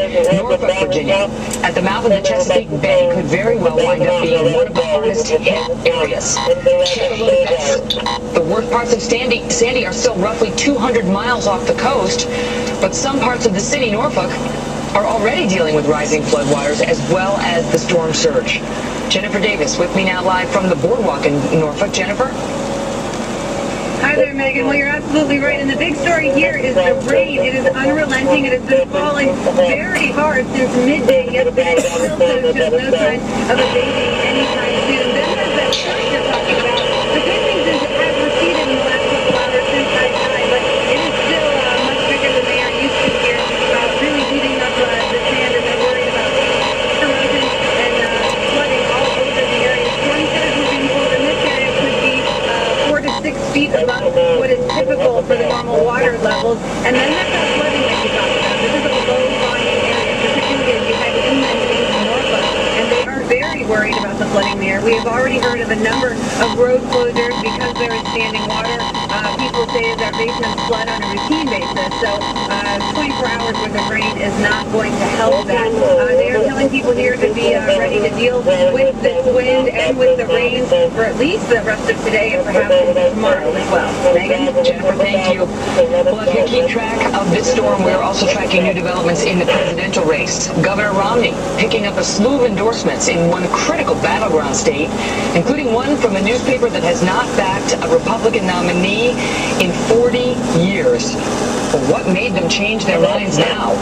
Norfolk, Virginia, at the mouth of the Chesapeake Bay, could very well wind up being one of the hardest hit areas. Take a look at this. The worst parts of Sandy are still roughly 200 miles off the coast, but some parts of the city, Norfolk, are already dealing with rising floodwaters as well as the storm surge. Jennifer Davis with me now live from the boardwalk in Norfolk. Jennifer? Hi there, Megan. Well, you're absolutely right. And the big story here is the rain. It is unrelenting. It has been falling very hard since midday yesterday. It still shows just no sign of abating anytime soon. Then there's that surge you're talking about. The good news is it has receded in the last couple hours since high tide, but it is still much bigger than they are used to here, really heating up the sand, and they're worried about erosion and flooding all over the area. Storm surge moving forward in this area could be 4 to 6 feet above what is typical for the normal water levels. And then there's that flooding that you talked about. This is a low volume area, particularly as you head inland into Norfolk, and they are very worried about the flooding there. We have already heard of a number of road closures because there is standing water. People say that basements flood on a routine basis, so 24 hours worth of rain is not going to help that. They are telling people here to be ready to deal with this wind and with the rain for at least the rest of today and perhaps tomorrow as well. Megan? Jennifer, thank you. Well, as we keep track of this storm, we're also tracking new developments in the presidential race. Governor Romney picking up a slew of endorsements in one critical battleground state, including one from a newspaper that has not backed a Republican nominee in 40 years. Well, what made them change their minds now?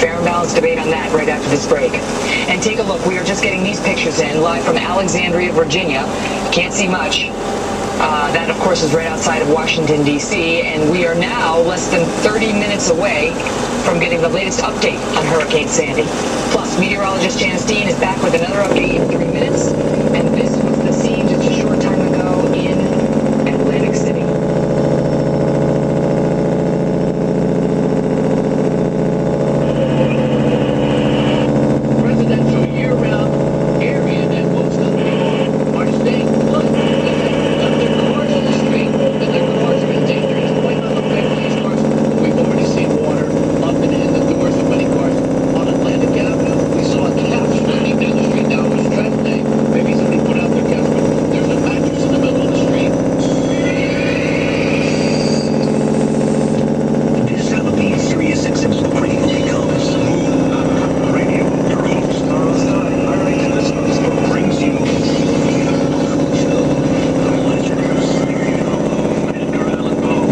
Fair and balanced debate on that right after this break. And take a look. We are just getting these pictures in live from Alexandria, Virginia. Can't see much. That, of course, is right outside of Washington, D.C., and we are now less than 30 minutes away from getting the latest update on Hurricane Sandy. Plus, meteorologist Janice Dean is back with another update in 3 minutes, and this was the scene just a short time ago in Atlantic City. Residential year-round area that most of the people are staying put. We've already seen water up and in the doors of many cars. On Atlantic Avenue, we saw a couch standing down the street. Now it was trash day. Maybe somebody put out their couch, but there's a mattress in the middle of the street. This Halloween, Sirius XM's radio becomes Radio. Your host, all right, this brings you the legends, Edgar Allan Poe.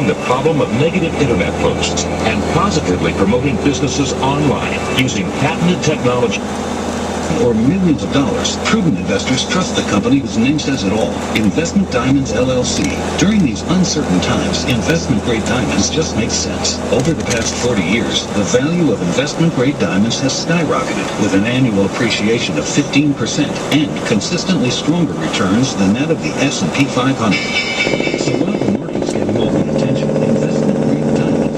The problem of negative internet posts and positively promoting businesses online using patented technology or millions of dollars. Prudent investors trust the company whose name says it all, Investment Diamonds LLC. During these uncertain times, investment-grade diamonds just make sense. Over the past 40 years, the value of investment-grade diamonds has skyrocketed with an annual appreciation of 15% and consistently stronger returns than that of the S&P 500. So while the market's getting all the attention, investment-grade diamonds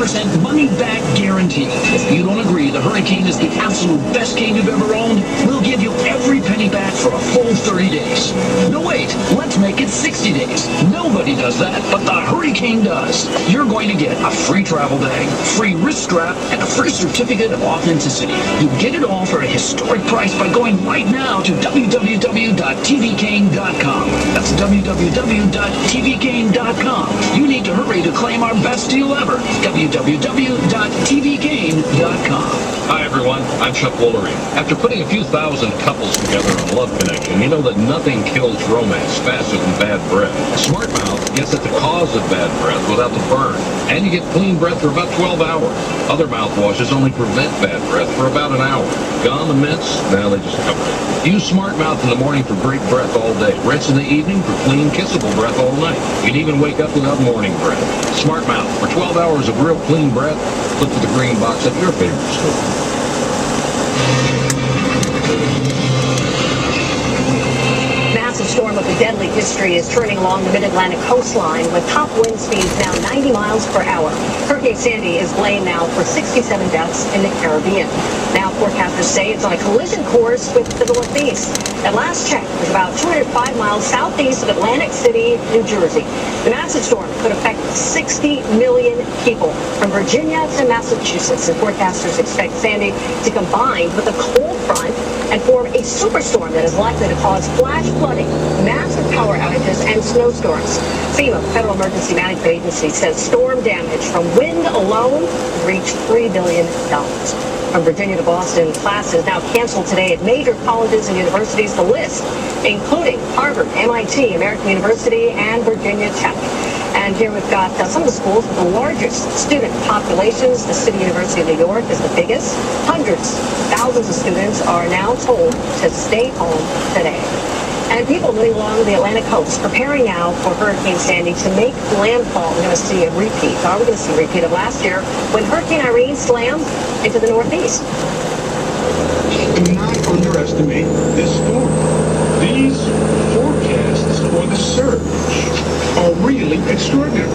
100% money-back guarantee. If you don't agree the Hurricane is the absolute best cane you've ever owned, we'll give you every penny back for a full 30 days. No, wait, let's make it 60 days. Nobody does that, but the Hurricane does. You're going to get a free travel bag, free wrist strap, and a free certificate of authenticity. You get it all for a historic price by going right now to www.tvcane.com. That's www.tvcane.com. You need to hurry to claim our best deal ever. www.tvcane.com. Hi everyone, I'm Chuck Woolery. After putting a few thousand couples together on Love Connection, you know that nothing kills romance faster than bad breath. Smart Mouth gets at the cause of bad breath without the burn, and you get clean breath for about 12 hours. Other mouthwashes only prevent bad breath for about an hour. Gum and mints, now they just cover it. Use Smart Mouth in the morning for great breath all day. Rinse in the evening for clean, kissable breath all night. You can even wake up without morning breath. Smart Mouth, for 12 hours of real clean breath, look for the green box at your favorite store. Massive storm of a deadly history is turning along the mid-Atlantic coastline with top wind speeds now 90 miles per hour. Hurricane Sandy is blamed now for 67 deaths in the Caribbean. Now forecasters say it's on a collision course with the Northeast. At last check, it's about 205 miles southeast of Atlantic City, New Jersey. The massive storm could affect 60 million people from Virginia to Massachusetts, and forecasters expect Sandy to combine with a cold front and form a superstorm that is likely to cause flash flooding, massive power outages, and snowstorms. FEMA, Federal Emergency Management Agency, says storm damage from wind alone reached $3 billion. From Virginia to Boston, classes now canceled today at major colleges and universities. The list, including Harvard, MIT, American University, and Virginia Tech. And here we've got some of the schools with the largest student populations. The City University of New York is the biggest. Hundreds, thousands of students are now told to stay home today. And people living along the Atlantic coast preparing now for Hurricane Sandy to make landfall. We're going to see a repeat. Are we going to see a repeat of last year when Hurricane Irene slammed into the Northeast? Do not underestimate this storm. These forecasts for the surge are really extraordinary.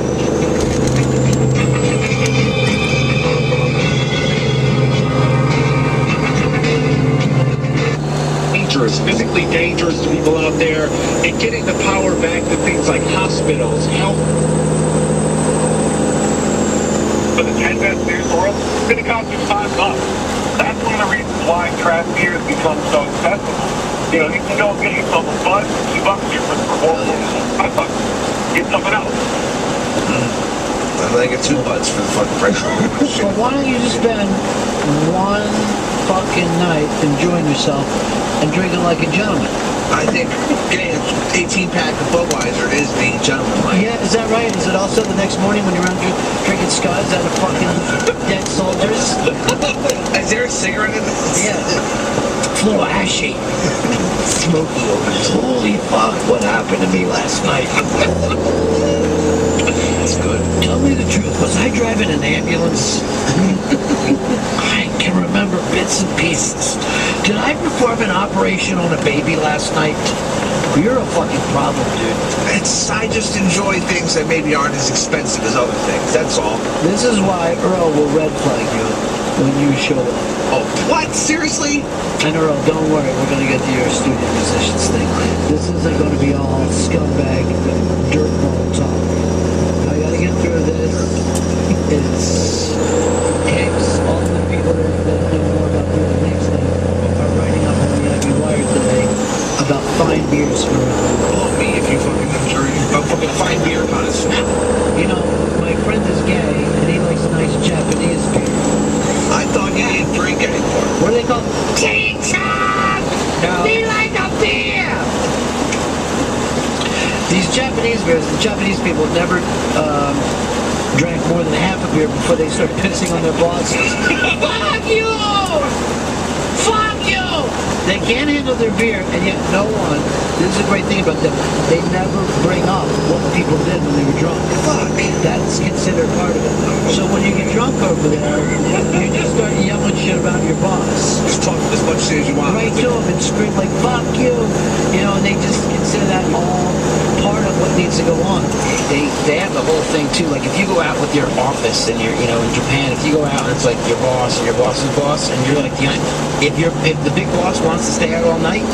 Physically dangerous to people out there, and getting the power back to things like hospitals, health. For the 10 best news world, it's going to cost you $5. That's one of the reasons why craft beer has become so accessible. You know, you can go get yourself a bud, $2 here for $4, $5. Get something else. I think it's $2 for the fucking price. So why don't you just spend one fucking night enjoying yourself and drinking like a gentleman? I think getting an 18-pack of Budweiser is being gentlemanlike. Yeah, is that right? Is it also the next morning when you're around drinking scuds out of fucking dead soldiers? Is there a cigarette in this? Yeah. Flow ashy. Smoky odors. Holy fuck, what happened to me last night? That's good. Tell me the truth, was I driving an ambulance? I can remember bits and pieces. Did I perform an operation on a baby last night? You're a fucking problem, dude. I just enjoy things that maybe aren't as expensive as other things, that's all. This is why Earl will red flag you when you show up. Oh, what? Seriously? And Earl, don't worry, we're going to get to your student musicians thing. This isn't going to be all scumbag dirtball talk. I got to get through this. It's tapes. All the people that know more about the next thing are writing up on the Ivy Wire today about fine beers for Oh, me, if you fucking enjoy a fucking fine beer connoisseur. You know, my friend is gay, and he likes nice Japanese beer. I thought you didn't drink anymore. What are they called? Teacher! No. We like a beer! These Japanese beers, the Japanese people never drank more than half a beer before they started pissing on their bosses. Fuck you! Fuck you! They can't handle their beer, and yet no one, this is a great thing about them, they never bring up what people did when they were drunk. Fuck. That's considered part of it. So when you get drunk over there, you just start yelling shit about your boss. Just talk as much shit as you want. Right to them and scream like, fuck you! You know, and they just consider that all part of what needs things that go on. They have the whole thing too. Like if you go out with your office and you're, in Japan, if you go out and it's like your boss and your boss's boss, and you're like if the big boss wants to stay out all night,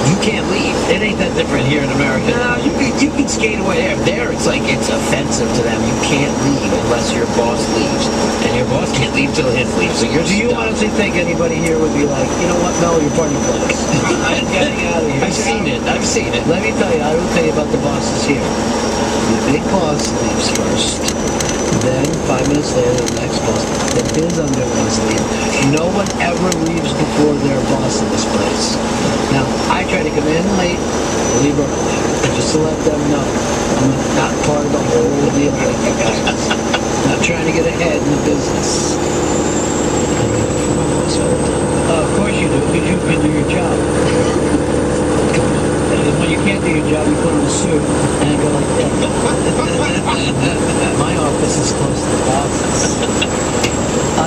you can't leave. It ain't that different here in America. No, you can skate away there. There, it's like it's offensive to them. You can't leave unless your boss leaves, and your boss can't leave till his leaves. So you're Do you stuck. honestly think anybody here would be like, you know what, Mel, your party closed. I'm getting out of here. I've seen it. Let me tell you, I will tell you about the bosses here. The big boss leaves first. Then, 5 minutes later, the next boss. The biz under ones leave. No one ever leaves before their boss in this place. Now, I try to come in late, leave early, just to let them know I'm not part of the whole deal like you guys. Not trying to get ahead in the business. Of course you do, because you can do your job. And when you can't do your job, you put on a suit and go like that. My office is close to the boss's.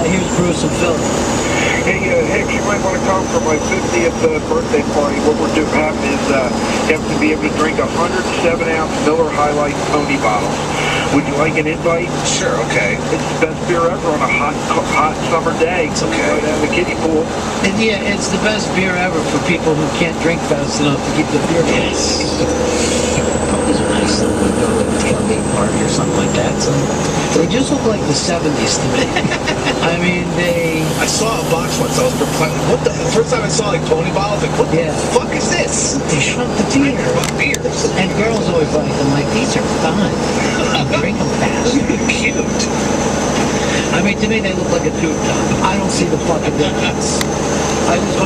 Here's Bruce and Phil. Hey, Hicks, you might want to come for my 50th birthday party. What we're doing is you have to be able to drink 107-ounce Miller High Life Pony bottles. Would you like an invite? Sure, okay. It's the best beer ever on a hot summer day. It's okay. Right out of the kiddie pool. And yeah, it's the best beer ever for people who can't drink fast enough to keep the beer going. Ponies are nice. Though. We go to a tailgate party or something like that. So They just look like the 70s to me. I mean, I saw a box once. I was perplexed. What the first time I saw like pony bottles, like what the fuck is this? They shrunk the beer. Beers. And girls always like them. Like, these are fun. Drink them fast. Cute. I mean, to me, they look like a tube top. I don't see the fucking difference. I just